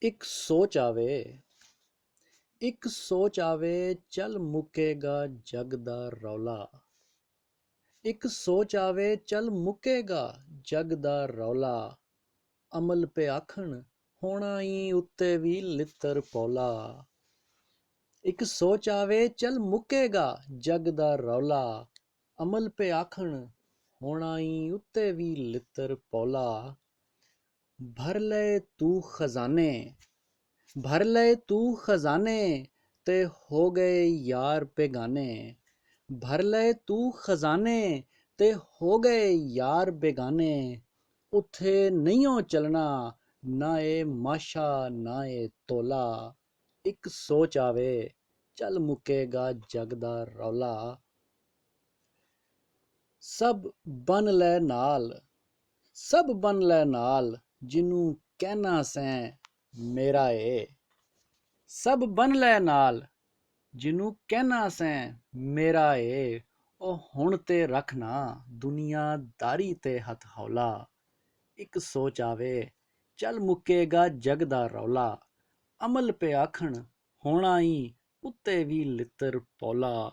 ਇੱਕ ਸੋਚ ਆਵੇ, ਇੱਕ ਸੋਚ ਆਵੇ, ਚੱਲ ਮੁੱਕੇਗਾ ਜਗ ਦਾ ਰੌਲਾ। ਇੱਕ ਸੋਚ ਆਵੇ, ਚੱਲ ਮੁੱਕੇਗਾ ਜਗ ਦਾ ਰੌਲਾ। ਅਮਲ ਪੇ ਆਖਣ, ਹੋਣਾ ਈ ਉੱਤੇ ਵੀ ਲਿੱਤਰ ਪੌਲਾ। ਇੱਕ ਸੋਚ ਆਵੇ, ਚੱਲ ਮੁੱਕੇਗਾ ਜਗ ਦਾ ਰੌਲਾ। ਅਮਲ ਪੇ ਆਖਣ, ਹੋਣਾ ਈ ਉੱਤੇ ਵੀ ਲਿੱਤਰ ਪੌਲਾ। ਭਰ ਲਏ ਤੂੰ ਖਜ਼ਾਨੇ, ਭਰ ਲਏ ਤੂੰ ਖਜ਼ਾਨੇ, ਤੇ ਹੋ ਗਏ ਯਾਰ ਬੇਗਾਨੇ। ਭਰ ਲਏ ਤੂੰ ਖਜ਼ਾਨੇ, ਤੇ ਹੋ ਗਏ ਯਾਰ ਬੇਗਾਨੇ। ਉੱਥੇ ਨਹੀਂਓ ਚੱਲਣਾ, ਨਾ ਏ ਮਾਸ਼ਾ ਨਾ ਏ ਤੋਲਾ। ਇੱਕ ਸੋਚ ਆਵੇ, ਚੱਲ ਮੁੱਕੇਗਾ ਜਗ ਦਾ ਰੌਲਾ। ਸਭ ਬੰਨ ਲੈ ਨਾਲ, ਸਭ ਬੰਨ ਲੈ ਨਾਲ, ਜਿਹਨੂੰ ਕਹਿਣਾ ਸੈਂ ਮੇਰਾ ਏ। ਸਭ ਬੰਨ ਲੈ ਨਾਲ, ਜਿਹਨੂੰ ਕਹਿਣਾ ਸੈਂ ਮੇਰਾ ਏ। ਉਹ ਹੁਣ ਤੇ ਰੱਖ ਨਾ ਦੁਨੀਆਦਾਰੀ ਤੇ ਹੱਥ ਹੌਲਾ। ਇੱਕ ਸੋਚ ਆਵੇ, ਚੱਲ ਮੁੱਕੇਗਾ ਜਗ ਦਾ ਰੌਲਾ। ਅਮਲ ਪੇ ਆਖਣ, ਹੋਣਾ ਈ ਉੱਤੇ ਵੀ ਲਿੱਤਰ ਪੌਲਾ।